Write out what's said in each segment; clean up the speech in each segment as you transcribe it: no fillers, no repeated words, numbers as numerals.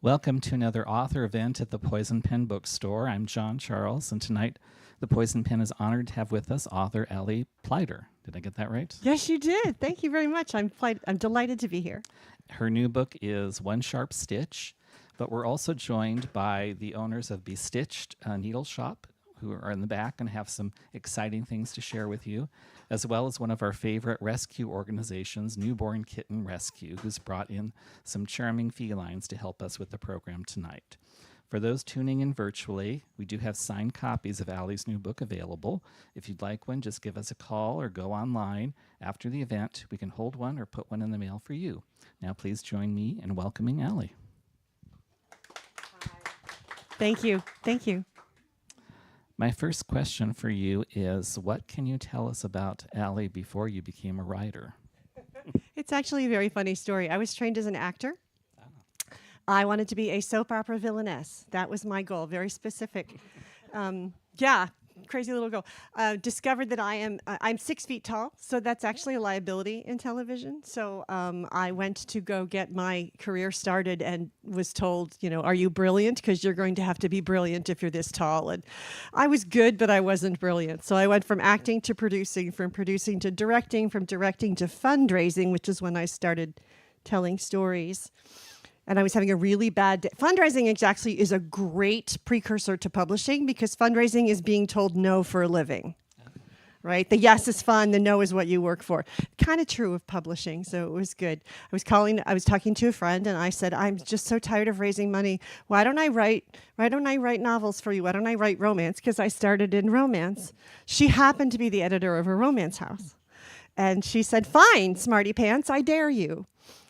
Welcome to another author event at the Poison Pen Bookstore. I'm John Charles, and tonight the Poison Pen is honored to have with us author Allie Pleiter. Did I get that right? Yes, you did. Thank you very much. I'm delighted to be here. Her new book is One Sharp Stitch, but we're also joined by the owners of Bestitched Needle Shop, who are in the back and have some exciting things to share with you, as well as one of our favorite rescue organizations, Newborn Kitten Rescue, who's brought in some charming felines to help us with the program tonight. For those tuning in virtually, we do have signed copies of Allie's new book available. If you'd like one, just give us a call or go online. After the event, we can hold one or put one in the mail for you. Now please join me in welcoming Allie. Thank you. Thank you. My first question for you is, what can you tell us about Allie before you became a writer? It's actually a very funny story. I was trained as an actor. I wanted to be a soap opera villainess. That was my goal, very specific. Crazy little girl. Discovered that I'm 6 feet tall, so that's actually a liability in television. So I went to go get my career started and was told, are you brilliant? Because you're going to have to be brilliant if you're this tall. And I was good, but I wasn't brilliant. So I went from acting to producing, from producing to directing, from directing to fundraising, which is when I started telling stories. And I was having a really bad day. Fundraising actually is a great precursor to publishing because fundraising is being told no for a living, right? The yes is fun, the no is what you work for. Kind of true of publishing, so it was good. I was talking to a friend and I said, I'm just so tired of raising money. Why don't I write novels for you? Why don't I write romance? Because I started in romance. She happened to be the editor of a romance house. And she said, fine, smarty pants, I dare you.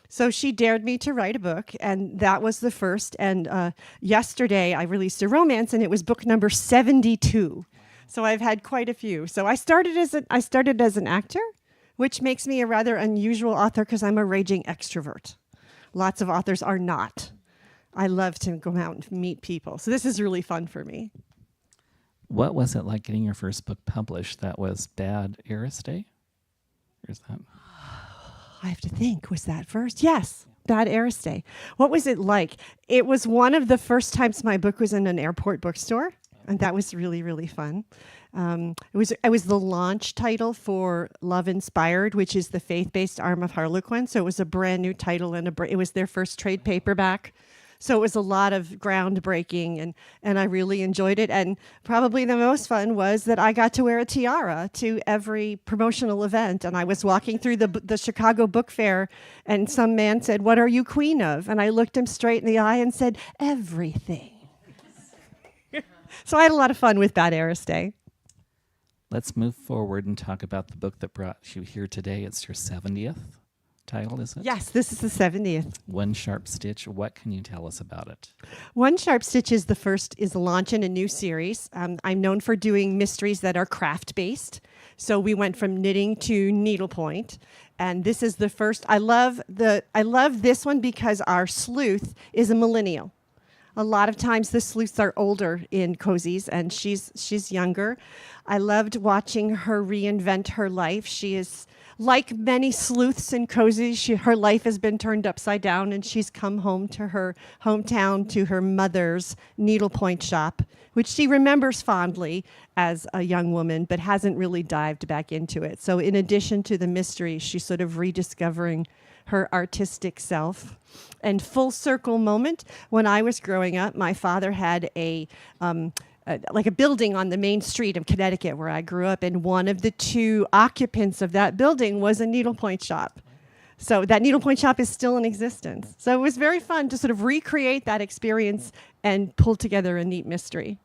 So she dared me to write a book, and that was the first. And yesterday I released a romance, and it was book number 72. So I've had quite a few. So I started as an actor, which makes me a rather unusual author because I'm a raging extrovert. Lots of authors are not. I love to go out and meet people. So this is really fun for me. What was it like getting your first book published? That was Bad Eris Day? Or is that... I have to think, was that first? Yes, Bad Eris Day. What was it like? It was one of the first times my book was in an airport bookstore, and that was really, really fun. It was the launch title for Love Inspired, which is the faith-based arm of Harlequin, so it was a brand new title, and it was their first trade paperback. So it was a lot of groundbreaking, and I really enjoyed it. And probably the most fun was that I got to wear a tiara to every promotional event. And I was walking through the Chicago Book Fair, and some man said, "What are you queen of?" And I looked him straight in the eye and said, "Everything." So I had a lot of fun with Bad Eris Day. Let's move forward and talk about the book that brought you here today. It's your 70th title, is it? Yes, this is the 70th. One Sharp Stitch. What can you tell us about it? One Sharp Stitch is the launch in a new series. I'm known for doing mysteries that are craft-based. So we went from knitting to needlepoint. And this is the first. I love this one because our sleuth is a millennial. A lot of times the sleuths are older in cozies, and she's younger. I loved watching her reinvent her life. She is... like many sleuths and cozies, her life has been turned upside down, and she's come home to her hometown, to her mother's needlepoint shop, which she remembers fondly as a young woman, but hasn't really dived back into it. So in addition to the mystery, she's sort of rediscovering her artistic self. And full circle moment, when I was growing up, my father had a building on the main street of Connecticut where I grew up, and one of the two occupants of that building was a needlepoint shop. So that needlepoint shop is still in existence. So it was very fun to sort of recreate that experience and pull together a neat mystery.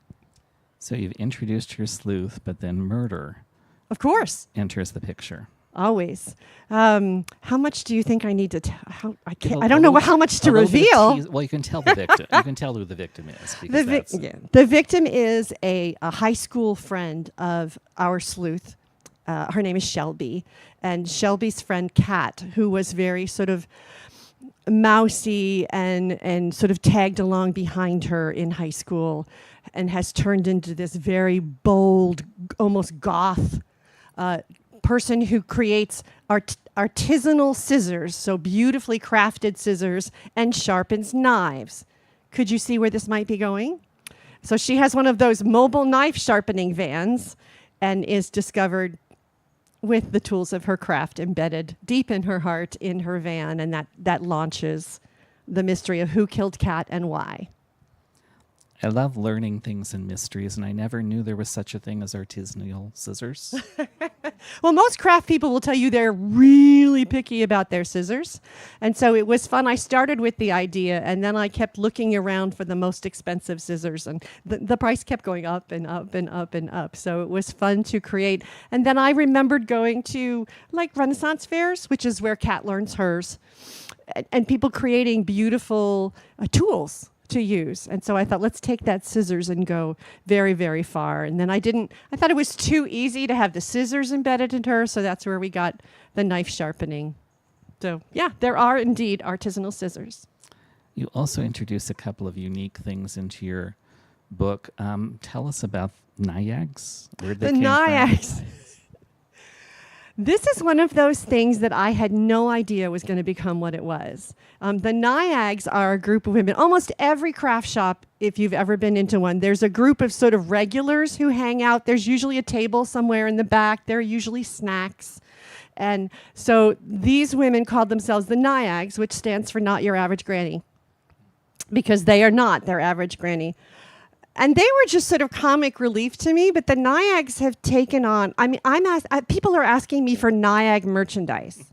So you've introduced your sleuth, but then murder, of course, enters the picture. Always. How much do you think I need to tell? I don't know how much to reveal. Well, you can tell the victim. You can tell who the victim is. The victim is a high school friend of our sleuth. Her name is Shelby. And Shelby's friend, Kat, who was very sort of mousy and sort of tagged along behind her in high school and has turned into this very bold, almost goth person who creates artisanal scissors, so beautifully crafted scissors, and sharpens knives. Could you see where this might be going? So she has one of those mobile knife sharpening vans and is discovered with the tools of her craft embedded deep in her heart in her van, and that launches the mystery of who killed Kat and why. I love learning things and mysteries, and I never knew there was such a thing as artisanal scissors. Well, most craft people will tell you they're really picky about their scissors. And so it was fun. I started with the idea, and then I kept looking around for the most expensive scissors, and the price kept going up and up and up and up. So it was fun to create. And then I remembered going to like Renaissance fairs, which is where Kat learns hers, and people creating beautiful tools to use. And so I thought, let's take that scissors and go very, very far. And then I thought it was too easy to have the scissors embedded in her, so that's where we got the knife sharpening. So yeah, there are indeed artisanal scissors. You also introduce a couple of unique things into your book. Tell us about Nyags. Where they The came Nyags. This is one of those things that I had no idea was going to become what it was. The Nyags are a group of women. Almost every craft shop, if you've ever been into one, there's a group of sort of regulars who hang out. There's usually a table somewhere in the back. There are usually snacks. And so these women called themselves the Nyags, which stands for Not Your Average Granny, because they are not their average granny. And they were just sort of comic relief to me, but the Nyags have taken on, I mean, people are asking me for Nyag merchandise.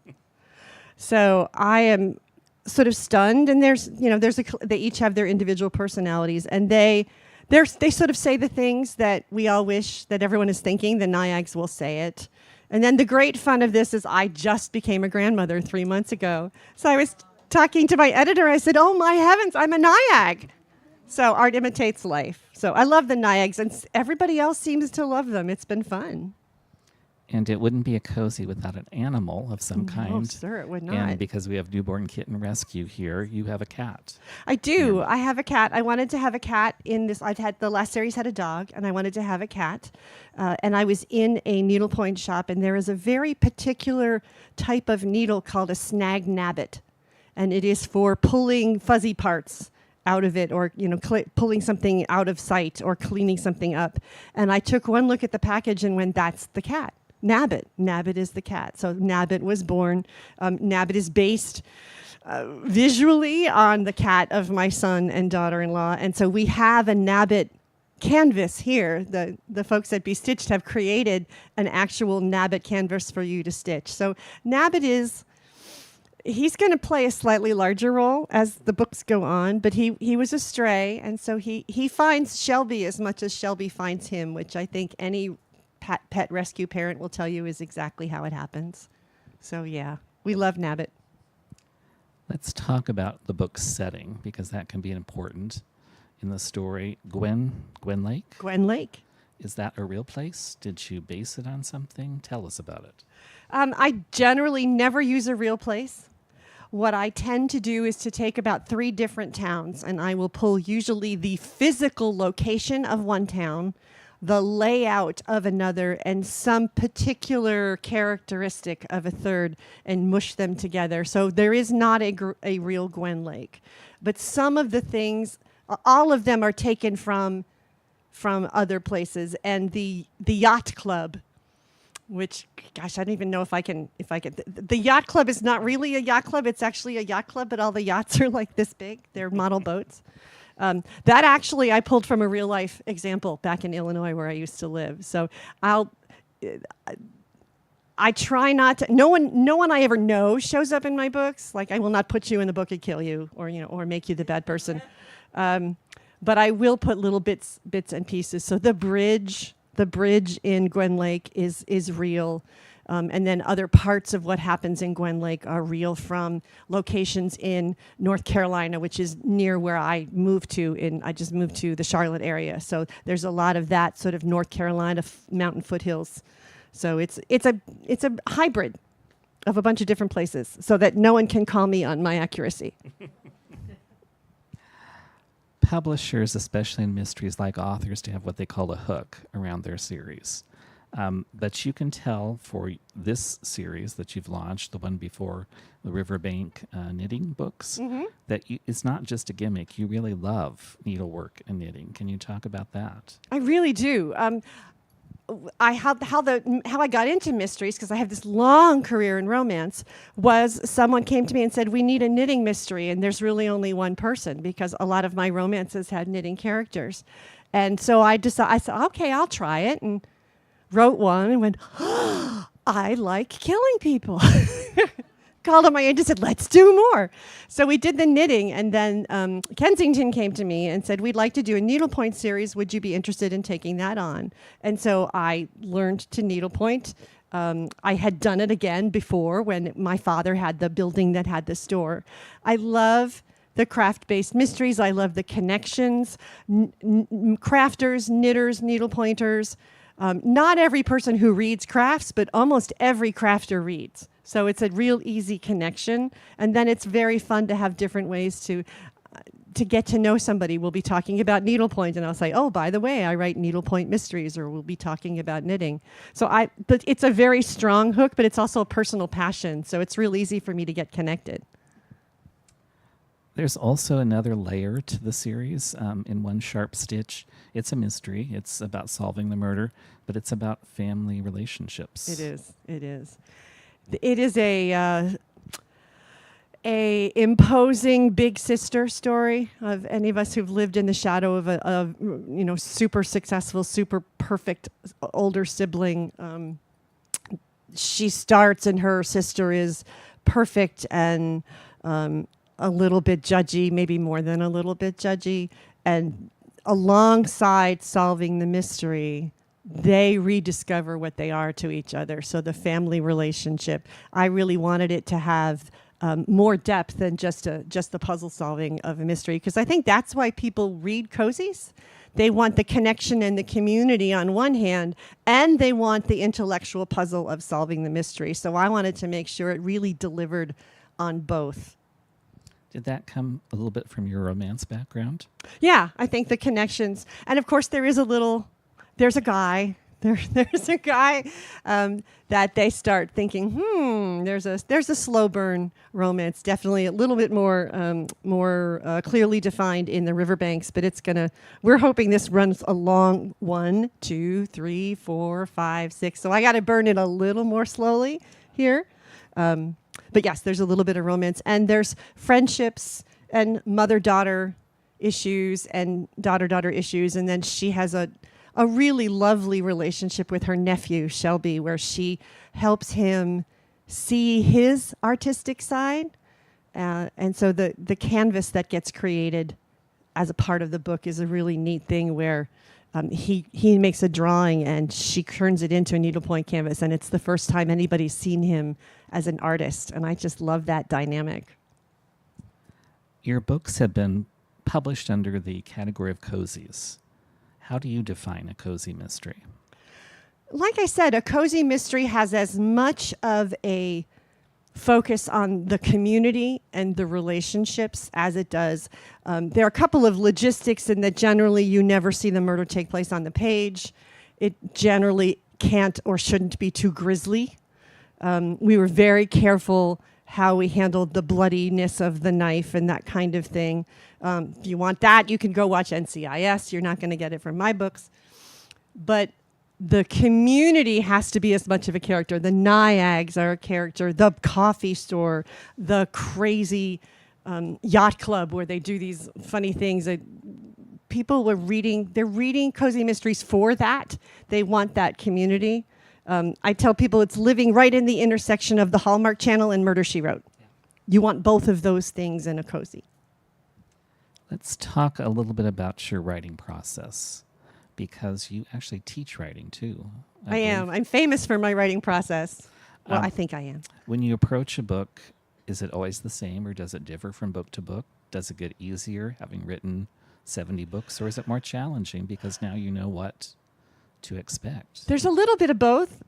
So I am sort of stunned, and they each have their individual personalities, and they sort of say the things that we all wish that everyone is thinking. The Nyags will say it. And then the great fun of this is I just became a grandmother 3 months ago. So I was talking to my editor, I said, oh my heavens, I'm a Nyag. So art imitates life. So I love the Nyags, and everybody else seems to love them. It's been fun. And it wouldn't be a cozy without an animal of some kind. No, sir, it would not. And because we have newborn kitten rescue here, you have a cat. I do. I have a cat. I wanted to have a cat in this. The last series had a dog, and I wanted to have a cat. And I was in a needlepoint shop, and there is a very particular type of needle called a snag nabbit. And it is for pulling fuzzy parts out of it, or pulling something out of sight or cleaning something up. And I took one look at the package and went, that's the cat. Nabbit. Nabbit is the cat. So Nabbit was born. Nabbit is based visually on the cat of my son and daughter-in-law. And so we have a Nabbit canvas here. The folks at Be Stitched have created an actual Nabbit canvas for you to stitch. So Nabbit he's going to play a slightly larger role as the books go on, but he was a stray, and so he finds Shelby as much as Shelby finds him, which I think any pet rescue parent will tell you is exactly how it happens. So yeah, we love Nabbit. Let's talk about the book's setting, because that can be important in the story. Gwen Lake? Gwen Lake. Is that a real place? Did you base it on something? Tell us about it. I generally never use a real place. What I tend to do is to take about 3 different towns, and I will pull usually the physical location of one town, the layout of another, and some particular characteristic of a third, and mush them together. So there is not a real Gwen Lake. But some of the things, all of them are taken from other places. And the yacht club, which, gosh, I don't even know if I can. The yacht club is not really a yacht club. It's actually a yacht club, but all the yachts are like this big. They're model boats. That actually I pulled from a real life example back in Illinois where I used to live. So I try not to. No one I ever know shows up in my books. Like, I will not put you in the book and kill you, or make you the bad person. But I will put little bits and pieces. So the bridge in Gwen Lake is real. And then other parts of what happens in Gwen Lake are real from locations in North Carolina, which is near where I moved to. I just moved to the Charlotte area. So there's a lot of that sort of North Carolina mountain foothills. So it's a hybrid of a bunch of different places, so that no one can call me on my accuracy. Publishers, especially in mysteries, like authors to have what they call a hook around their series. But you can tell for this series that you've launched, the one before the Riverbank knitting books, that it's not just a gimmick. You really love needlework and knitting. Can you talk about that? I really do. How I got into mysteries, because I have this long career in romance, was someone came to me and said, we need a knitting mystery, and there's really only one person, because a lot of my romances had knitting characters. And so I said, okay, I'll try it, and wrote one and went, oh, I like killing people. Called on my agent and said, let's do more. So we did the knitting, and then Kensington came to me and said, we'd like to do a needlepoint series. Would you be interested in taking that on? And so I learned to needlepoint. I had done it again before when my father had the building that had the store. I love the craft-based mysteries. I love the connections, crafters, knitters, needlepointers. Not every person who reads crafts, but almost every crafter reads. So it's a real easy connection. And then it's very fun to have different ways to get to know somebody. We'll be talking about needlepoint, and I'll say, oh, by the way, I write needlepoint mysteries, or we'll be talking about knitting. So but it's a very strong hook, but it's also a personal passion. So it's real easy for me to get connected. There's also another layer to the series in One Sharp Stitch. It's a mystery. It's about solving the murder, but it's about family relationships. It is. It is. It is a imposing big sister story of any of us who've lived in the shadow of a super successful, super perfect older sibling. She starts, and her sister is perfect and a little bit judgy, maybe more than a little bit judgy, and alongside solving the mystery, they rediscover what they are to each other. So the family relationship, I really wanted it to have more depth than just the puzzle solving of a mystery, because I think that's why people read cozies. They want the connection and the community on one hand, and they want the intellectual puzzle of solving the mystery. So I wanted to make sure it really delivered on both. Did that come a little bit from your romance background? Yeah, I think the connections, and of course there's a guy that they start thinking, there's a slow burn romance, definitely a little bit more clearly defined in the Riverbanks, but we're hoping this runs along 1, 2, 3, 4, 5, 6. So I got to burn it a little more slowly here. But yes, there's a little bit of romance, and there's friendships and mother-daughter issues and daughter-daughter issues, and then she has a really lovely relationship with her nephew, Shelby, where she helps him see his artistic side. And so the canvas that gets created as a part of the book is a really neat thing where he makes a drawing and she turns it into a needlepoint canvas, and it's the first time anybody's seen him as an artist. And I just love that dynamic. Your books have been published under the category of cozies. How do you define a cozy mystery? Like I said, a cozy mystery has as much of a focus on the community and the relationships as it does. There are a couple of logistics in that generally you never see the murder take place on the page. It generally can't or shouldn't be too grisly. We were very careful how we handled the bloodiness of the knife and that kind of thing. If you want that, you can go watch NCIS. You're not going to get it from my books. But the community has to be as much of a character. The Nyags are a character. The coffee store, the crazy yacht club where they do these funny things. People were they're reading cozy mysteries for that. They want that community. I tell people it's living right in the intersection of the Hallmark Channel and Murder, She Wrote. You want both of those things in a cozy. Let's talk a little bit about your writing process, because you actually teach writing too. I am. I'm famous for my writing process. Well, I think I am. When you approach a book, is it always the same, or does it differ from book to book? Does it get easier having written 70 books, or is it more challenging because now you know what to expect? There's a little bit of both.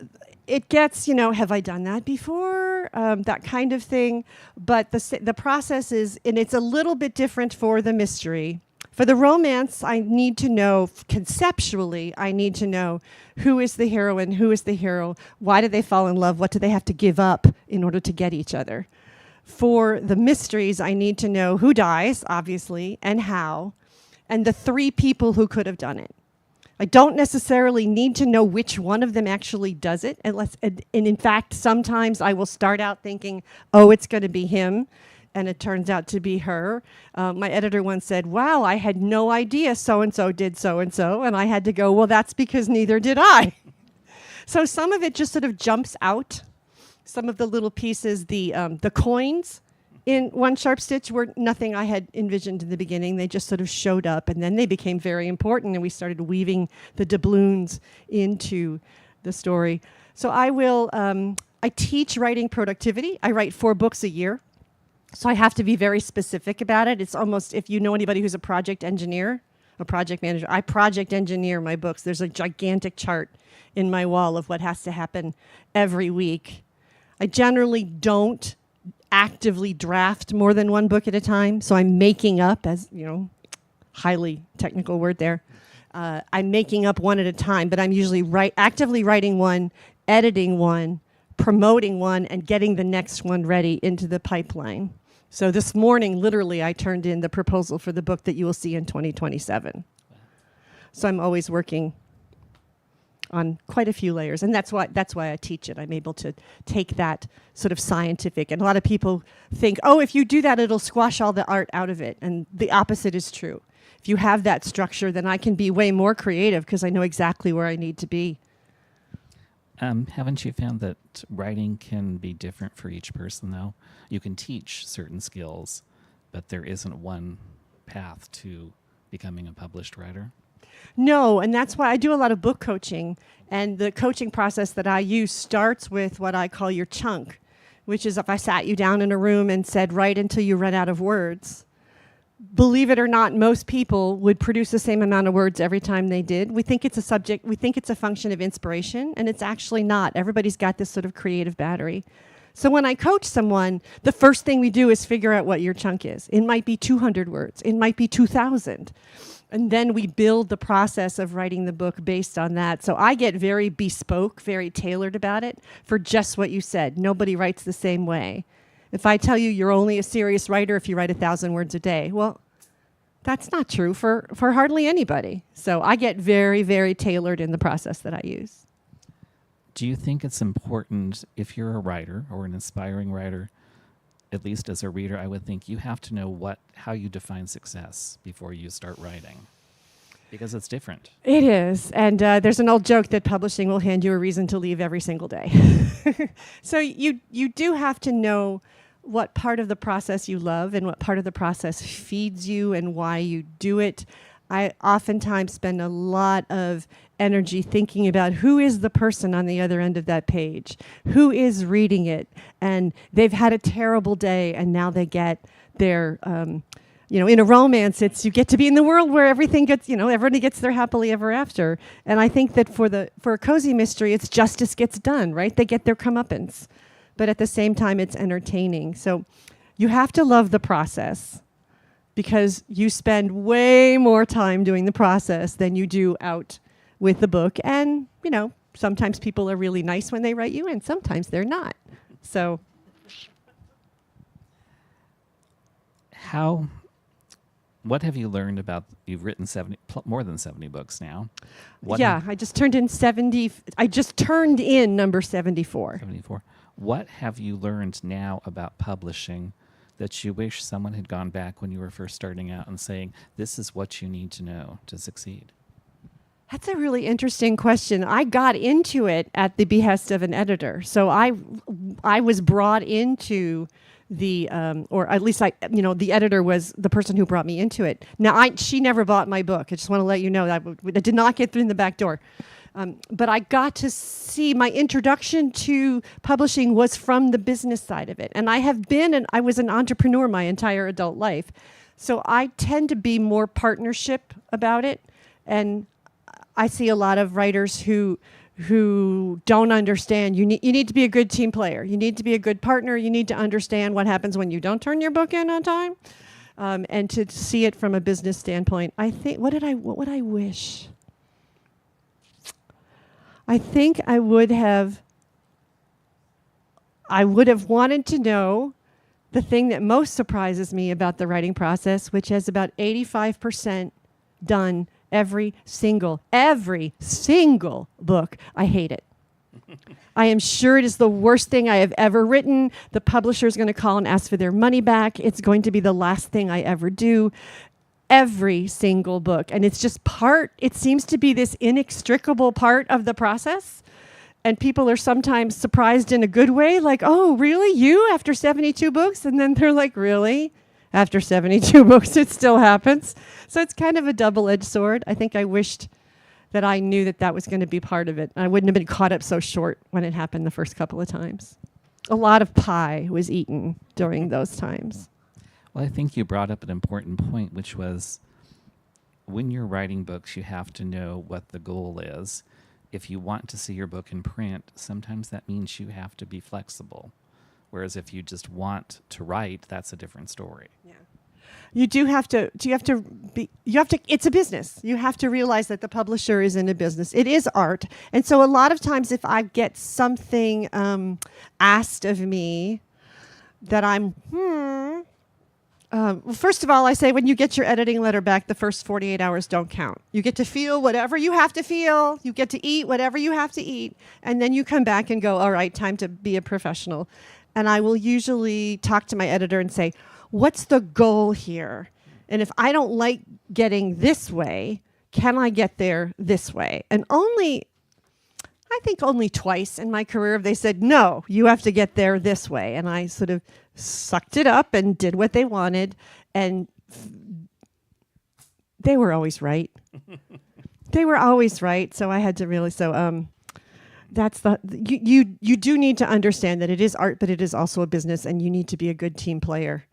It gets, have I done that before? That kind of thing. But the process is, and it's a little bit different for the mystery. For the romance, I need to know, conceptually, I need to know who is the heroine, who is the hero, why do they fall in love, what do they have to give up in order to get each other. For the mysteries, I need to know who dies, obviously, and how, and the three people who could have done it. I don't necessarily need to know which one of them actually does it, and in fact, sometimes I will start out thinking, oh, it's going to be him, and it turns out to be her. My editor once said, wow, I had no idea so-and-so did so-and-so, and I had to go, well, that's because neither did I. So some of it just sort of jumps out. Some of the little pieces, the coins in One Sharp Stitch were nothing I had envisioned in the beginning. They just sort of showed up, and then they became very important, and we started weaving the doubloons into the story. So I teach writing productivity. I write 4 books a year. So I have to be very specific about it. It's almost, if you know anybody who's a project engineer, a project manager, I project engineer my books. There's a gigantic chart in my wall of what has to happen every week. I generally don't actively draft more than 1 book at a time. So I'm making up, as you know, highly technical word there. I'm making up 1 at a time, but I'm usually actively writing 1, editing 1, promoting 1, and getting the next one ready into the pipeline. So this morning, literally, I turned in the proposal for the book that you will see in 2027. So I'm always working on quite a few layers, and that's why I teach it. I'm able to take that sort of scientific, and a lot of people think, oh, if you do that, it'll squash all the art out of it, and the opposite is true. If you have that structure, then I can be way more creative because I know exactly where I need to be. Haven't you found that writing can be different for each person, though? You can teach certain skills, but there isn't one path to becoming a published writer? No, and that's why I do a lot of book coaching, and the coaching process that I use starts with what I call your chunk, which is if I sat you down in a room and said, write until you run out of words. Believe it or not, most people would produce the same amount of words every time they did. We think it's a subject, we think it's a function of inspiration, and it's actually not. Everybody's got this sort of creative battery. So when I coach someone, the first thing we do is figure out what your chunk is. It might be 200 words. It might be 2,000. And then we build the process of writing the book based on that. So I get very bespoke, very tailored about it for just what you said. Nobody writes the same way. If I tell you you're only a serious writer if you write 1,000 words a day, well, that's not true for hardly anybody. So I get very, very tailored in the process that I use. Do you think it's important, if you're a writer or an aspiring writer, at least as a reader, I would think you have to know how you define success before you start writing? Because it's different. It is. And there's an old joke that publishing will hand you a reason to leave every single day. So you do have to know what part of the process you love and what part of the process feeds you and why you do it. I oftentimes spend a lot of energy thinking about who is the person on the other end of that page, who is reading it, and they've had a terrible day and now they get their, in a romance, it's you get to be in the world where everything gets, everybody gets their happily ever after. And I think that for a cozy mystery, it's justice gets done, right? They get their comeuppance. But at the same time, it's entertaining. So you have to love the process because you spend way more time doing the process than you do out with the book. And, sometimes people are really nice when they write you and sometimes they're not. So what have you learned about, you've written more than 70 books now. I just turned in number 74. 74. What have you learned now about publishing that you wish someone had gone back when you were first starting out and saying, this is what you need to know to succeed? That's a really interesting question. I got into it at the behest of an editor. So I was brought into the, or at least the editor was the person who brought me into it. Now, she never bought my book. I just want to let you know that I did not get through in the back door. But I got to see my introduction to publishing was from the business side of it. And I was an entrepreneur my entire adult life. So I tend to be more partnership about it. And I see a lot of writers who don't understand. You need to be a good team player. You need to be a good partner. You need to understand what happens when you don't turn your book in on time. and to see it from a business standpoint. I think, what would I wish? I think I would have wanted to know the thing that most surprises me about the writing process, which is about 85% done every single book. I hate it. I am sure it is the worst thing I have ever written. The publisher is going to call and ask for their money back. It's going to be the last thing I ever do. Every single book. And it's just it seems to be this inextricable part of the process. And people are sometimes surprised in a good way, like, oh, really? You after 72 books? And then they're like, really? After 72 books, it still happens. So it's kind of a double-edged sword. I think I wished that I knew that was going to be part of it. I wouldn't have been caught up so short when it happened the first couple of times. A lot of pie was eaten during those times. Well, I think you brought up an important point, which was when you're writing books, you have to know what the goal is. If you want to see your book in print, sometimes that means you have to be flexible. Whereas if you just want to write, that's a different story. Yeah. It's a business. You have to realize that the publisher is in a business. It is art. And so a lot of times if I get something asked of me that well, first of all, I say when you get your editing letter back, the first 48 hours don't count. You get to feel whatever you have to feel. You get to eat whatever you have to eat. And then you come back and go, all right, time to be a professional. And I will usually talk to my editor and say, what's the goal here? And if I don't like getting this way, can I get there this way? And I think only twice in my career have they said, no, you have to get there this way. And I sort of sucked it up and did what they wanted. And they were always right. They were always right. So I had to really, that's you do need to understand that it is art, but it is also a business, and you need to be a good team player,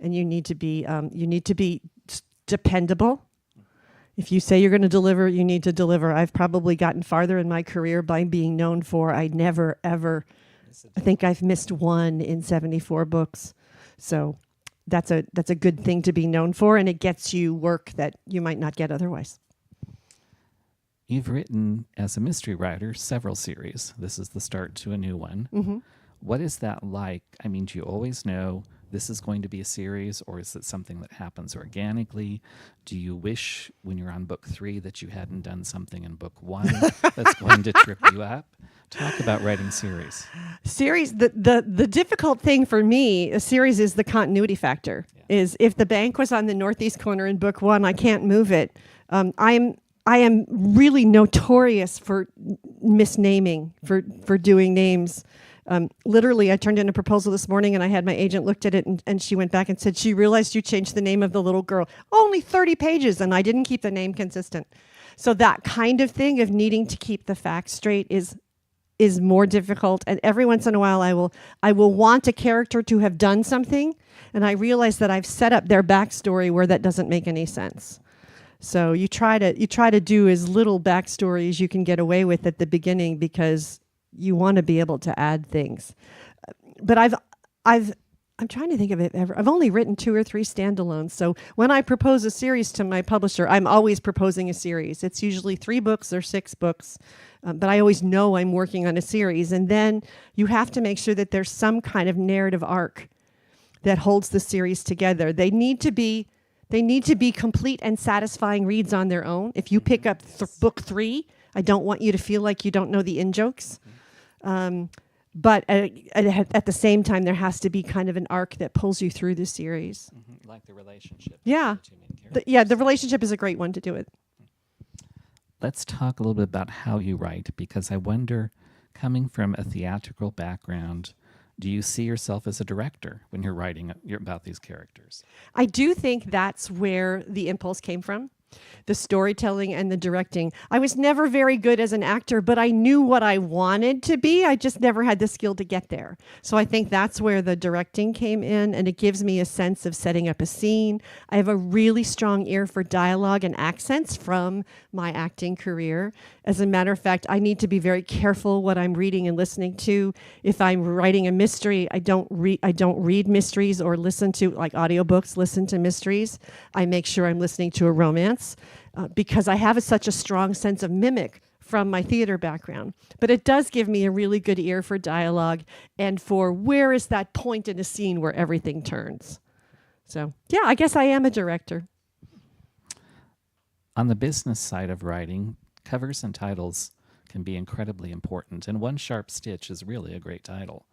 and you need to be dependable. If you say you're going to deliver, you need to deliver. I've probably gotten farther in my career by being known for I never ever. I think I've missed one in 74 books, so that's a good thing to be known for, and it gets you work that you might not get otherwise. You've written, as a mystery writer, several series. This is the start to a new one. Mm-hmm. What is that like? I mean, do you always know this is going to be a series, or is it something that happens organically? Do you wish when you're on book 3 that you hadn't done something in book 1 that's going to trip you up? Talk about writing series. The difficult thing for me, a series, is the continuity factor. Yeah. Is if the bank was on the northeast corner in book 1, I can't move it. I am really notorious for misnaming, for doing names. Literally, I turned in a proposal this morning, and I had my agent looked at it, and she went back and said she realized you changed the name of the little girl. Only 30 pages, and I didn't keep the name consistent. So that kind of thing of needing to keep the facts straight is more difficult. And every once in a while, I will want a character to have done something, and I realize that I've set up their backstory where that doesn't make any sense. So you try to do as little backstory as you can get away with at the beginning, because you want to be able to add things. But I'm trying to think of it ever. I've only written 2 or 3 standalones. So when I propose a series to my publisher, I'm always proposing a series. It's usually 3 books or 6 books, but I always know I'm working on a series. And then you have to make sure that there's some kind of narrative arc that holds the series together. They need to be complete and satisfying reads on their own. If you pick up book 3, I don't want you to feel like you don't know the in-jokes. But at the same time, there has to be kind of an arc that pulls you through the series. Mm-hmm. Like the relationship. Yeah. The relationship is a great one to do it. Let's talk a little bit about how you write, because I wonder, coming from a theatrical background, do you see yourself as a director when you're writing about these characters? I do think that's where the impulse came from. the storytelling and the directing. I was never very good as an actor, but I knew what I wanted to be. I just never had the skill to get there. So I think that's where the directing came in, and it gives me a sense of setting up a scene. I have a really strong ear for dialogue and accents from my acting career. As a matter of fact, I need to be very careful what I'm reading and listening to. If I'm writing a mystery, I don't read mysteries or listen to, like audiobooks, listen to mysteries. I make sure I'm listening to a romance because I have such a strong sense of mimic from my theater background. But it does give me a really good ear for dialogue and for where is that point in a scene where everything turns. So, yeah, I guess I am a director. On the business side of writing, covers and titles can be incredibly important, and One Sharp Stitch is really a great title.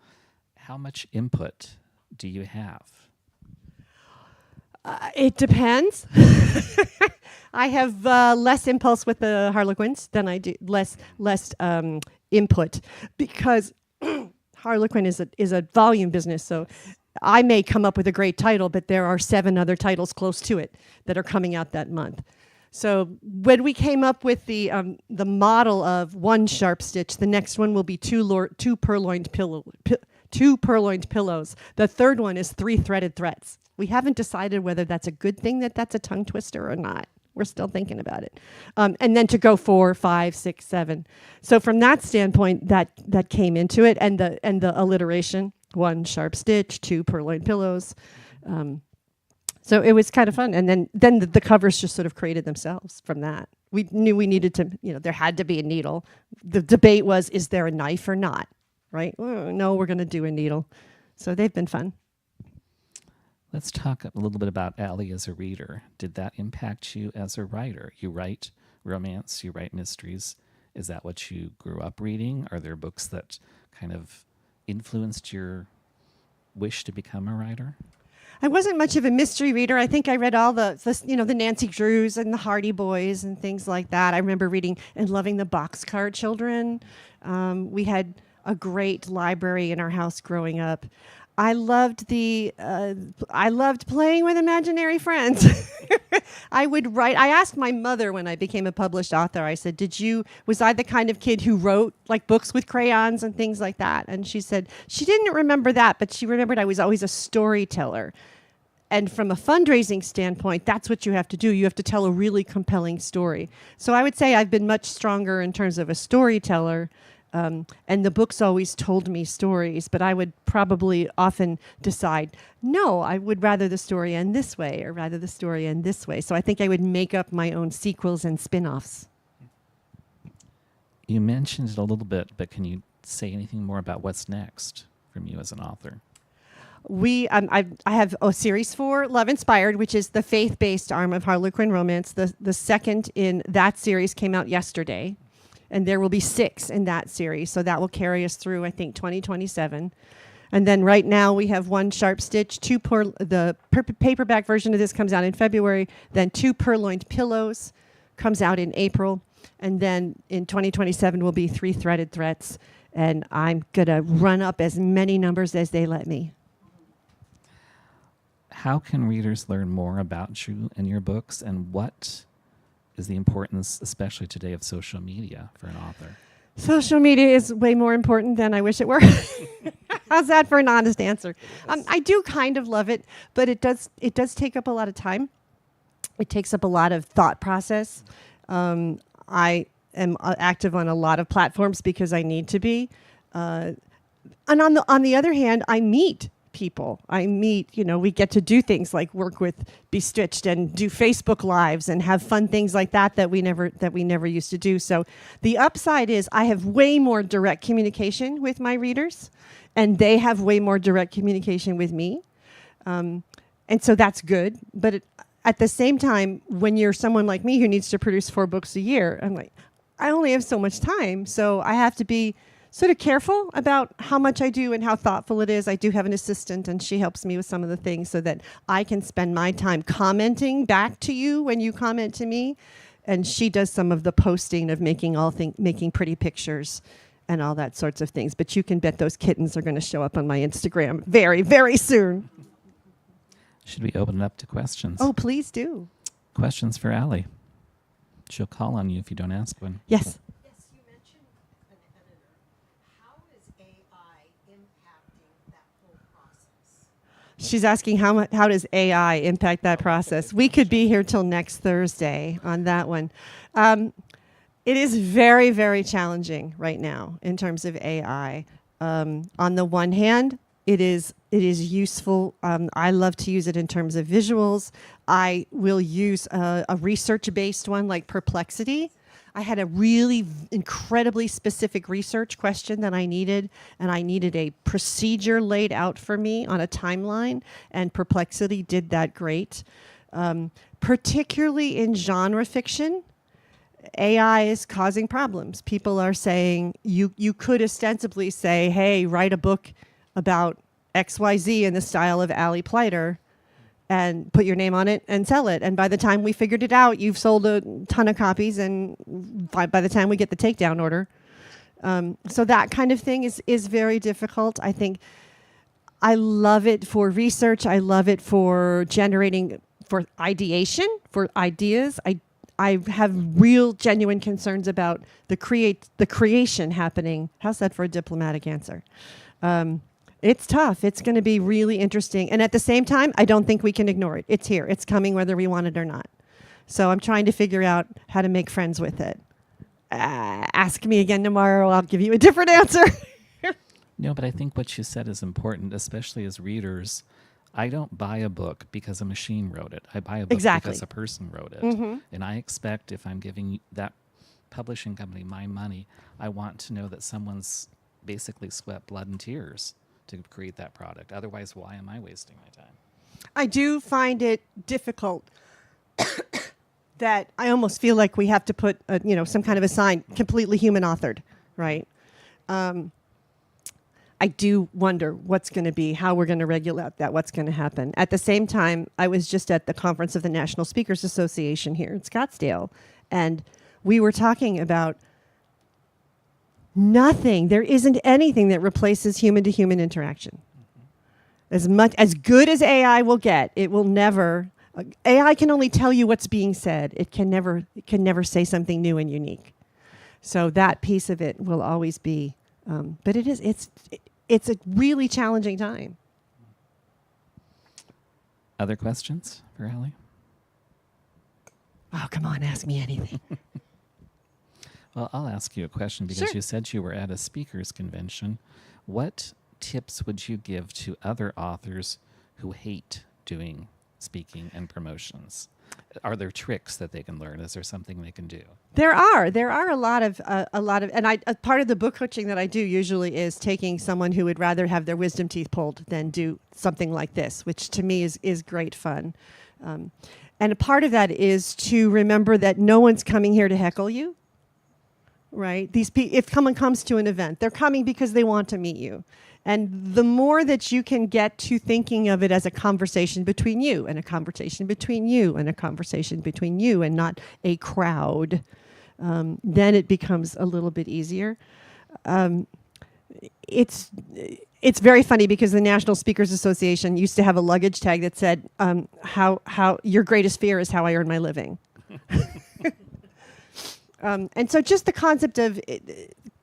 How much input do you have? It depends. I have less impulse with the Harlequins than I do, less input, because Harlequin is a volume business. So I may come up with a great title, but there are 7 other titles close to it that are coming out that month. So when we came up with the model of One Sharp Stitch, the next one will be two purloined pillows. The third one is 3 threaded threats. We haven't decided whether that's a good thing that that's a tongue twister or not. We're still thinking about it. And then to go 4, 5, 6, 7. So from that standpoint, that came into it, and the alliteration: 1 sharp stitch, 2 purloined pillows. So it was kind of fun. And then the covers just sort of created themselves from that. We knew we needed to, there had to be a needle. The debate was, is there a knife or not? Right? No, we're going to do a needle. So they've been fun. Let's talk a little bit about Allie as a reader. Did that impact you as a writer? You write romance, you write mysteries. Is that what you grew up reading? Are there books that kind of influenced your wish to become a writer? I wasn't much of a mystery reader. I think I read all the Nancy Drews and the Hardy Boys and things like that. I remember reading and loving the Boxcar Children. We had a great library in our house growing up. I loved playing with imaginary friends. I would write. I asked my mother when I became a published author, I said, was I the kind of kid who wrote like books with crayons and things like that? And she said she didn't remember that, but she remembered I was always a storyteller. And from a fundraising standpoint, that's what you have to do. You have to tell a really compelling story. So I would say I've been much stronger in terms of a storyteller. And the books always told me stories, but I would probably often decide, no, I would rather the story end this way or rather the story end this way. So I think I would make up my own sequels and spin-offs. You mentioned it a little bit, but can you say anything more about what's next from you as an author? I have series 4, Love Inspired, which is the faith-based arm of Harlequin Romance. The second in that series came out yesterday. And there will be 6 in that series. So that will carry us through, I think, 2027. And then right now we have 1 Sharp Stitch, the paperback version of this comes out in February. Then 2 Purloined Pillows comes out in April. And then in 2027 will be 3 Threaded Threats. And I'm going to run up as many numbers as they let me. How can readers learn more about you and your books, and what is the importance, especially today, of social media for an author? Social media is way more important than I wish it were. How's that for an honest answer? I do kind of love it, but it does take up a lot of time. It takes up a lot of thought process. I am active on a lot of platforms because I need to be. And on the other hand, I meet people. We get to do things like work with Be Stitched and do Facebook Lives and have fun things like that we never used to do. So the upside is I have way more direct communication with my readers, and they have way more direct communication with me. And so that's good. But at the same time, when you're someone like me who needs to produce 4 books a year, I'm like, I only have so much time. So I have to be sort of careful about how much I do and how thoughtful it is. I do have an assistant, and she helps me with some of the things so that I can spend my time commenting back to you when you comment to me. And she does some of the posting of making pretty pictures and all that sorts of things. But you can bet those kittens are going to show up on my Instagram very, very soon. Should we open it up to questions? Oh, please do. Questions for Allie? She'll call on you if you don't ask one. Yes. Yes, you mentioned an editor. How is AI impacting that whole process? She's asking how does AI impact that process? We could be here till next Thursday on that one. It is very, very challenging right now in terms of AI. On the one hand, it is useful. I love to use it in terms of visuals. I will use a research-based one like Perplexity. I had a really incredibly specific research question that I needed, and I needed a procedure laid out for me on a timeline, and Perplexity did that great. Particularly in genre fiction, AI is causing problems. People are saying you could ostensibly say, hey, write a book about XYZ in the style of Allie Pleiter and put your name on it and sell it. And by the time we figured it out, you've sold a ton of copies, and by the time we get the takedown order. So that kind of thing is very difficult. I think I love it for research. I love it for generating, for ideation, for ideas. I have real genuine concerns about the creation happening. How's that for a diplomatic answer? It's tough. It's going to be really interesting. And at the same time, I don't think we can ignore it. It's here. It's coming whether we want it or not. So I'm trying to figure out how to make friends with it. Ask me again tomorrow. I'll give you a different answer. No, but I think what you said is important, especially as readers. I don't buy a book because a machine wrote it. I buy a book Exactly. because a person wrote it. Mhm. And I expect if I'm giving that publishing company my money, I want to know that someone's basically sweat blood and tears to create that product. Otherwise, why am I wasting my time? I do find it difficult that I almost feel like we have to put some kind of a sign, completely human authored, right? I do wonder what's going to be, how we're going to regulate that, what's going to happen. At the same time, I was just at the conference of the National Speakers Association here in Scottsdale, and we were talking about nothing. There isn't anything that replaces human to human interaction. As good as AI will get, it will never. AI can only tell you what's being said. It can never say something new and unique. So that piece of it will always be. But it's a really challenging time. Other questions for Allie? Oh, come on, ask me anything. Well, I'll ask you a question because Sure. you said you were at a speakers convention. What tips would you give to other authors who hate doing speaking and promotions? Are there tricks that they can learn? Is there something they can do? There are a lot of, and part of the book coaching that I do usually is taking someone who would rather have their wisdom teeth pulled than do something like this, which to me is great fun. And a part of that is to remember that no one's coming here to heckle you, right? If someone comes to an event, they're coming because they want to meet you. And the more that you can get to thinking of it as a conversation between you and a conversation between you and a conversation between you and not a crowd, then it becomes a little bit easier. It's very funny because the National Speakers Association used to have a luggage tag that said, how your greatest fear is how I earn my living. And so just the concept of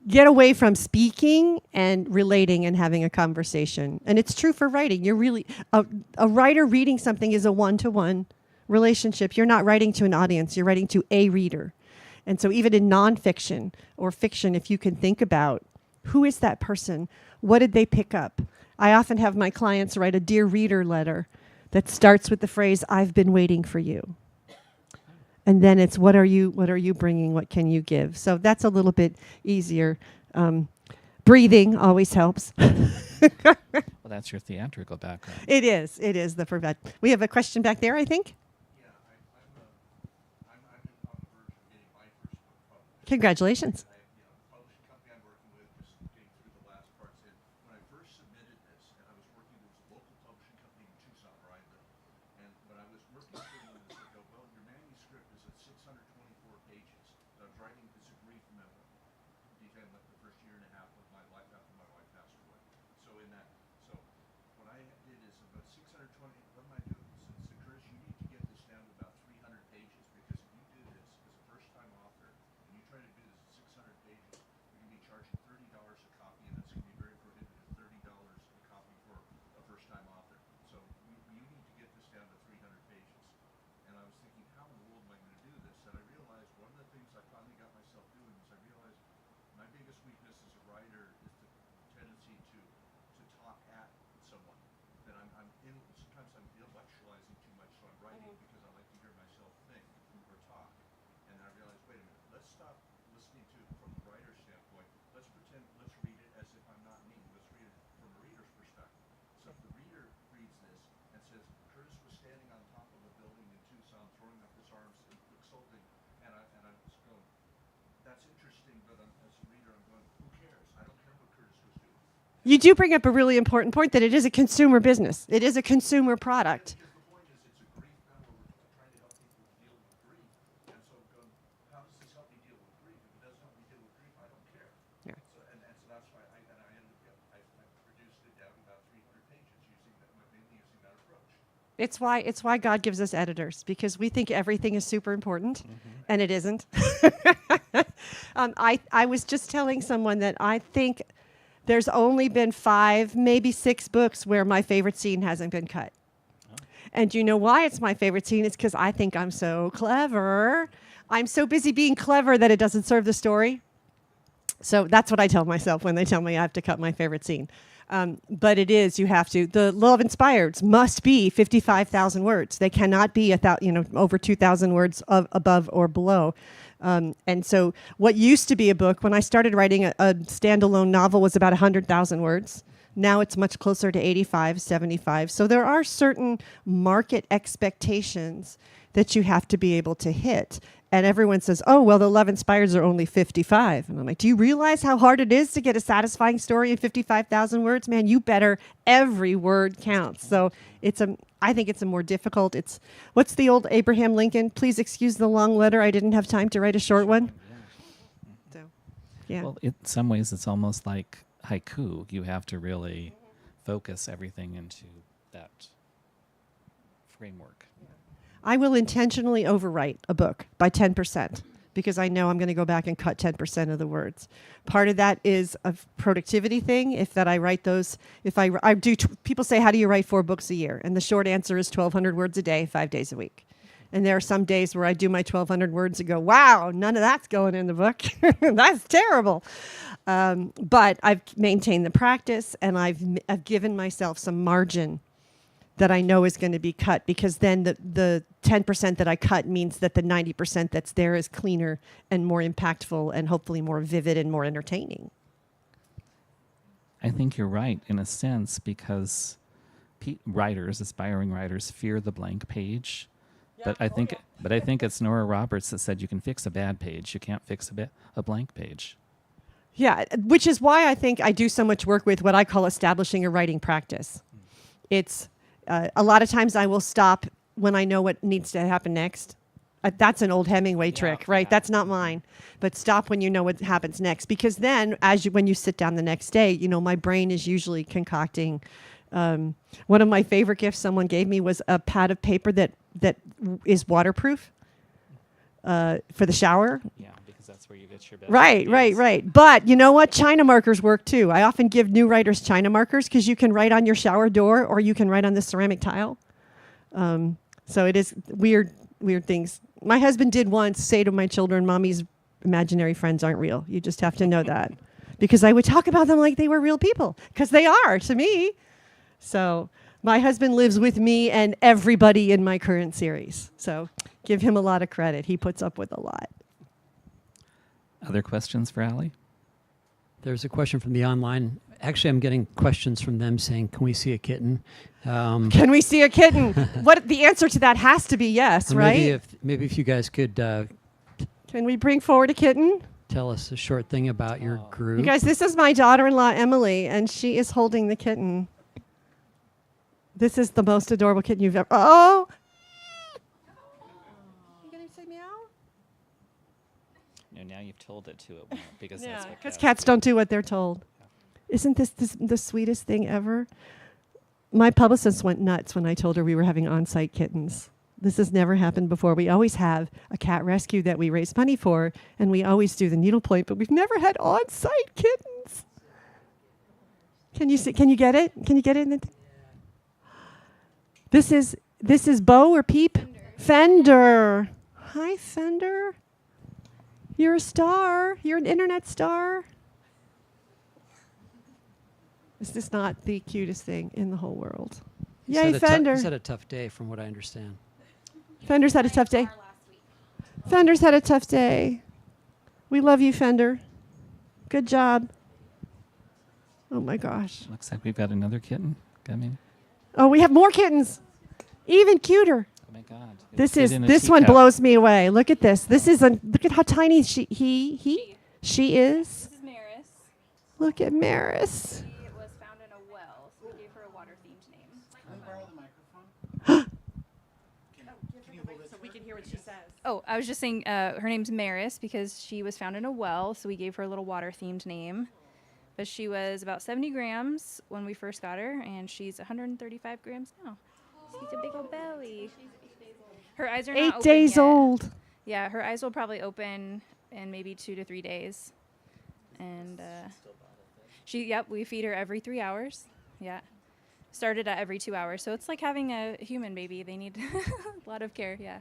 get away from speaking and relating and having a conversation. And it's true for writing. You're really, a writer reading something is a one-to-one relationship. You're not writing to an audience. You're writing to a reader. And so even in nonfiction or fiction, if you can think about who is that person? What did they pick up? I often have my clients write a Dear Reader letter that starts with the phrase, I've been waiting for you. And then it's what are you bringing? What can you give? So that's a little bit easier. Breathing always helps. Well, that's your theatrical background. It is the prevent. We have a question back there, I think. Yeah, I'm on the verge of getting my first book published. Congratulations. The publishing company I'm working with just getting through the last parts. And when I first submitted this, and I was working with a local publishing company in Tucson where I live, and when I was working with them, they said, well, your manuscript is at 624 pages. So I was writing this a grief memo, detailing like the first year and a half of my life after my wife passed away. So what I did is about 620. What am I doing? Said, Chris, you need to get this down to about 300 pages because if you do this as a first-time weakness as a writer is the tendency to talk at someone. That sometimes I'm intellectualizing too much, so I'm writing because I like to hear myself think or talk. And then I realize, wait a minute, let's stop listening to it from the writer's standpoint. Let's read it as if I'm not me. Let's read it from a reader's perspective. So if the reader reads this and says, Curtis was standing on top of a building in Tucson, throwing up his arms and exulting, and I'm just going, that's interesting, but as a reader, I'm going, who cares? I don't care what Curtis was doing. You do bring up a really important point that it is a consumer business. It is a consumer product. Because the point is, it's a grief battle. We're trying to help people deal with grief. And so going, how does this help me deal with grief? If it doesn't help me deal with grief, I don't care. Yeah. So, and so that's why I ended up, I reduced it down to about 300 pages mainly using that approach. It's why God gives us editors, because we think everything is super important, and it isn't. I was just telling someone that I think there's only been 5, maybe 6 books where my favorite scene hasn't been cut. And you know why it's my favorite scene? It's because I think I'm so clever. I'm so busy being clever that it doesn't serve the story. So that's what I tell myself when they tell me I have to cut my favorite scene. But it is, you have to. The Love Inspired's must be 55,000 words. They cannot be over 2,000 words above or below. And so what used to be a book, when I started writing a standalone novel, was about 100,000 words. Now it's much closer to 85, 75. So there are certain market expectations that you have to be able to hit. And everyone says, oh, well, the Love Inspireds are only 55. And I'm like, do you realize how hard it is to get a satisfying story in 55,000 words? Man, you better. Every word counts. So I think it's a more difficult. What's the old Abraham Lincoln? Please excuse the long letter. I didn't have time to write a short one. So, yeah. Well, in some ways, it's almost like haiku. You have to really focus everything into that framework. I will intentionally overwrite a book by 10% because I know I'm going to go back and cut 10% of the words. Part of that is a productivity thing. I write those, people say, how do you write 4 books a year? And the short answer is 1,200 words a day, 5 days a week. And there are some days where I do my 1,200 words and go, wow, none of that's going in the book. That's terrible. But I've maintained the practice, and I've given myself some margin that I know is going to be cut, because then the 10% that I cut means that the 90% that's there is cleaner and more impactful and hopefully more vivid and more entertaining. I think you're right in a sense, because aspiring writers, fear the blank page. But I think it's Nora Roberts that said you can fix a bad page, you can't fix a blank page. Yeah, which is why I think I do so much work with what I call establishing a writing practice. It's a lot of times I will stop when I know what needs to happen next. That's an old Hemingway trick, right? Yeah. That's not mine. But stop when you know what happens next, because then when you sit down the next day, my brain is usually concocting. One of my favorite gifts someone gave me was a pad of paper that is waterproof for the shower. Yeah, because that's where you get your best Right. But you know what? China markers work too. I often give new writers China markers because you can write on your shower door or you can write on the ceramic tile. So it is weird things. My husband did once say to my children, Mommy's imaginary friends aren't real. You just have to know that. Because I would talk about them like they were real people, because they are to me. So my husband lives with me and everybody in my current series. So give him a lot of credit. He puts up with a lot. Other questions for Allie? There's a question from the online. Actually, I'm getting questions from them saying, can we see a kitten? Can we see a kitten? What the answer to that has to be yes, right? Maybe if you guys could Can we bring forward a kitten? tell us a short thing about your group. You guys, this is my daughter-in-law, Emily, and she is holding the kitten. This is the most adorable kitten you've ever... Oh! You going to say meow? No, now you've told it to it, because that's what because cats don't do what they're told. Isn't this the sweetest thing ever? My publicist went nuts when I told her we were having on-site kittens. This has never happened before. We always have a cat rescue that we raise money for, and we always do the needlepoint, but we've never had on-site kittens. Can you see? Can you get it? Can you get it? This is Bo or Peep? Fender. Hi, Fender. You're a star. You're an internet star. Is this not the cutest thing in the whole world? He's Yay, had a tou- Fender. He's had a tough day, from what I understand. Fender's had a tough day. Fender's had a tough day. We love you, Fender. Good job. Oh my gosh. Looks like we've got another kitten coming. Oh, we have more kittens. Even cuter. Oh my God. This Fit is in a this one teacup. blows me away. Look at this. This is a look at how tiny she is. This is Maris. Look at Maris. She was found in a well, so we gave her a water-themed name. So we can hear what she says. Oh, I was just saying her name's Maris because she was found in a well, so we gave her a little water-themed name. But she was about 70 grams when we first got her, and she's 135 grams now. She's a big old belly. Her eyes are not 8 open days yet. old. Yeah, her eyes will probably open in maybe 2 to 3 days. And we feed her every 3 hours. Yeah. Started at every 2 hours. So it's like having a human baby. They need a lot of care, yeah.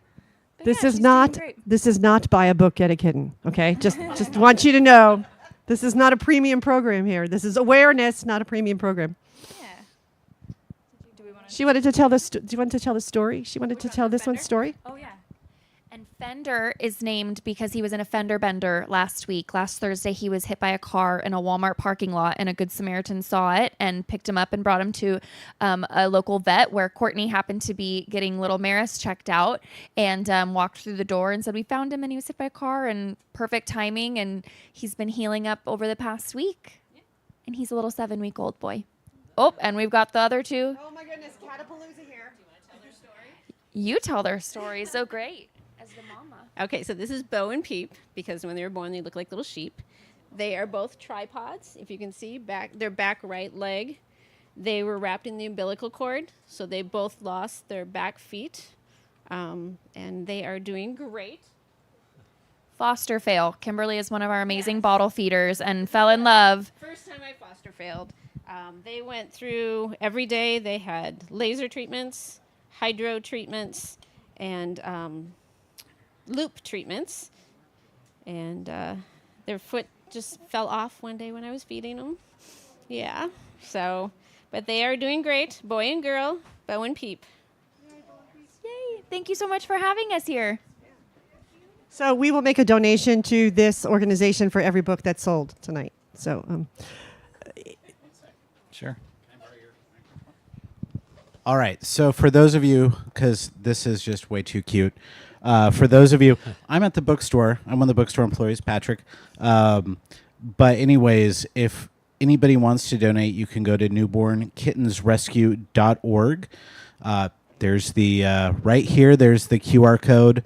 But This yeah, is she's not doing great. this is not buy a book, get a kitten. Okay? Just want you to know. This is not a premium program here. This is awareness, not a premium program. Yeah. Do we want to? She wanted to tell this. Do you want to tell the story? She wanted to about tell the this one's Fender? story. Oh yeah. And Fender is named because he was in a fender bender last week. Last Thursday, he was hit by a car in a Walmart parking lot, and a Good Samaritan saw it and picked him up and brought him to a local vet where Courtney happened to be getting little Maris checked out, and walked through the door and said, we found him and he was hit by a car, and perfect timing, and he's been healing up over the past week. And he's a little 7-week-old boy. Oh, and we've got the other two. Oh my goodness, Catapalooza here. You tell their story so great as the mama. Okay, so this is Bo and Peep, because when they were born, they look like little sheep. They are both tripods, if you can see, their back right leg. They were wrapped in the umbilical cord, so they both lost their back feet, and they are doing great. Foster fail. Kimberly is one of our amazing bottle feeders and fell in love. First time I foster failed. They went through every day. They had laser treatments, hydro treatments, and loop treatments. And their foot just fell off one day when I was feeding them. Yeah. So, but they are doing great. Boy and girl, Bo and Peep. Yay. Thank you so much for having us here. So we will make a donation to this organization for every book that's sold tonight. So Sure. All right. So for those of you, because this is just way too cute, for those of you, I'm at the bookstore. I'm one of the bookstore employees, Patrick. But anyways, if anybody wants to donate, you can go to newbornkittensrescue.org. There's the right here. There's the QR code.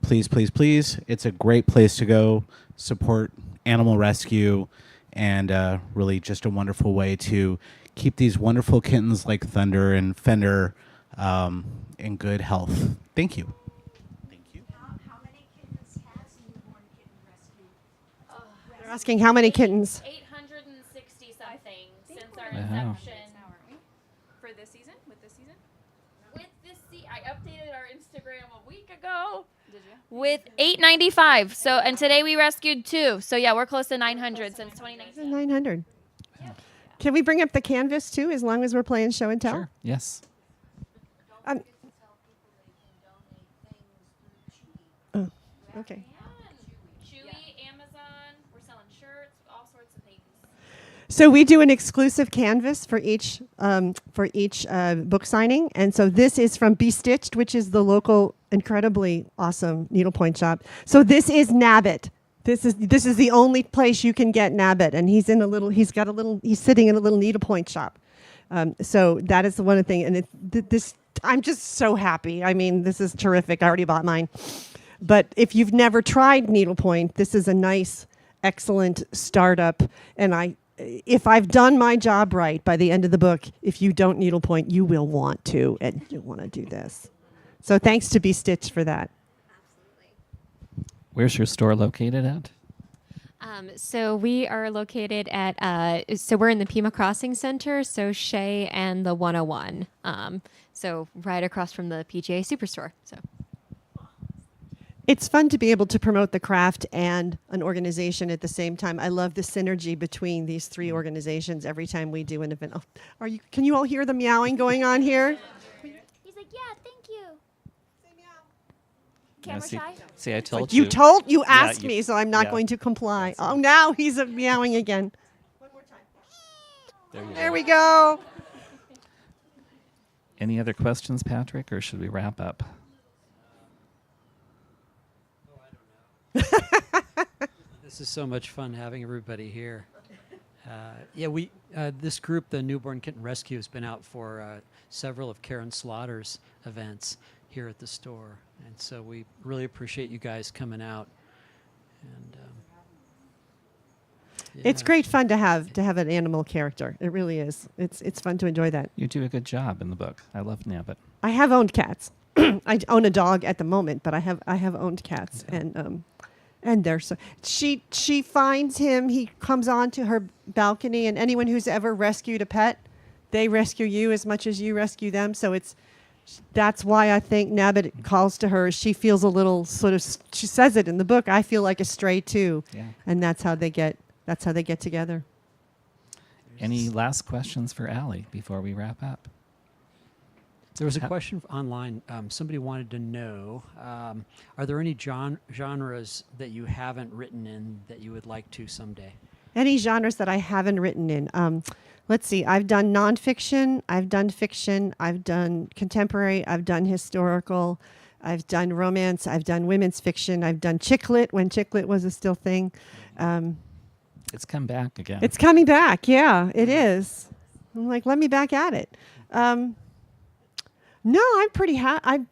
Please, please, please. It's a great place to go support animal rescue, and really just a wonderful way to keep these wonderful kittens like Thunder and Fender in good health. Thank you. Thank you. How many kittens has Newborn Kitten Rescue? they're asking how many kittens. 860 something since our Wow. inception. Now, aren't we? For this season? With this season? I updated our Instagram a week ago Did you? with 895. So, and today we rescued 2. So yeah, we're close to 900 since 2019. 900. Can we bring up the canvas too, as long as we're playing show and tell? Sure. Yes. Um, To tell people they can donate things through Chewy. okay. Chewy, Amazon, we're selling shirts, all sorts of things. So we do an exclusive canvas for each book signing, and so this is from Be Stitched, which is the local incredibly awesome needlepoint shop. So this is Nabbit. This is the only place you can get Nabbit, and he's sitting in a little needlepoint shop. So that is the one thing, and I'm just so happy. I mean, this is terrific. I already bought mine, but if you've never tried needlepoint, this is a nice, excellent startup, and if I've done my job right by the end of the book, if you don't needlepoint, you will want to, and you'll want to do this. So thanks to Be Stitched for that. Where's your store located at? So we are located at, so we're in the Pima Crossing Center, so Shea and the 101. So right across from the PGA Superstore. So It's fun to be able to promote the craft and an organization at the same time. I love the synergy between these three organizations every time we do an event. Oh, can you all hear the meowing going on here? He's like, yeah, thank you. Yeah, Camera shy? see, I told You you. asked you- me, so I'm not yeah. going to comply. Oh, now he's meowing again. There you There go. we go. Any other questions, Patrick, or should we wrap up? This is so much fun having everybody here. This group, the Newborn Kitten Rescue, has been out for several of Karen Slaughter's events here at the store, and so we really appreciate you guys coming out. And It's yeah. great fun to have an animal character. It really is. It's fun to enjoy that. You do a good job in the book. I love Nabbit. I have owned cats. I own a dog at the moment, but I have owned cats, and they're so. She finds him. He comes onto her balcony, and anyone who's ever rescued a pet, they rescue you as much as you rescue them. So that's why I think Nabbit calls to her. She feels a little sort of. She says it in the book. I feel like a stray too, Yeah. and that's how they get together. Any last questions for Allie before we wrap up? There was a question online. Somebody wanted to know, are there any genres that you haven't written in that you would like to someday? Any genres that I haven't written in. Let's see. I've done nonfiction. I've done fiction. I've done contemporary. I've done historical. I've done romance. I've done women's fiction. I've done chick lit when chick lit was a still thing. It's come back again. It's coming back. Yeah, it is. I'm like, let me back at it. No, I'm pretty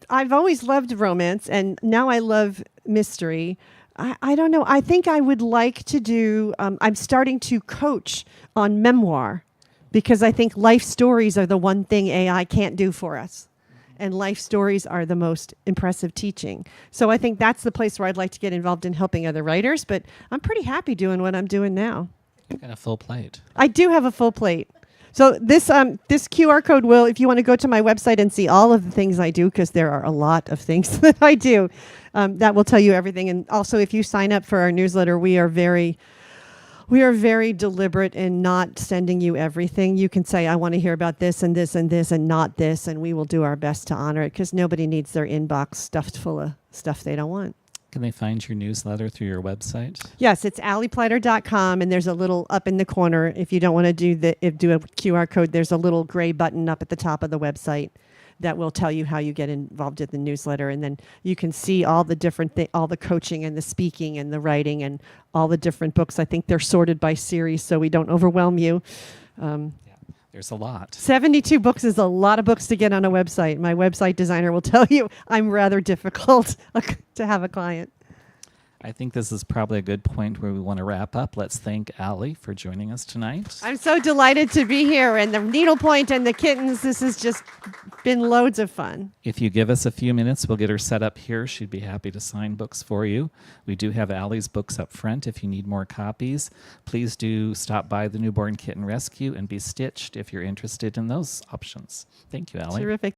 I've always loved romance, and now I love mystery. I don't know. I think I would like to do. I'm starting to coach on memoir, because I think life stories are the one thing AI can't do for us, and life stories are the most impressive teaching. So I think that's the place where I'd like to get involved in helping other writers. But I'm pretty happy doing what I'm doing now. You've got a full plate. I do have a full plate. So this QR code will, if you want to go to my website and see all of the things I do, because there are a lot of things that I do, that will tell you everything. And also, if you sign up for our newsletter, we are very deliberate in not sending you everything. You can say, I want to hear about this and this and this and not this, and we will do our best to honor it, because nobody needs their inbox stuffed full of stuff they don't want. Can they find your newsletter through your website? Yes, it's alliepleiter.com, and there's a little up in the corner. If you don't want to do a QR code, there's a little gray button up at the top of the website that will tell you how you get involved in the newsletter, and then you can see all the different all the coaching and the speaking and the writing and all the different books. I think they're sorted by series, so we don't overwhelm you. There's a lot. 72 books is a lot of books to get on a website. My website designer will tell you I'm rather difficult to have a client. I think this is probably a good point where we want to wrap up. Let's thank Allie for joining us tonight. I'm so delighted to be here, and the needlepoint and the kittens, this has just been loads of fun. If you give us a few minutes, we'll get her set up here. She'd be happy to sign books for you. We do have Allie's books up front if you need more copies. Please do stop by the Newborn Kitten Rescue and Be Stitched if you're interested in those options. Thank you, Allie. Terrific.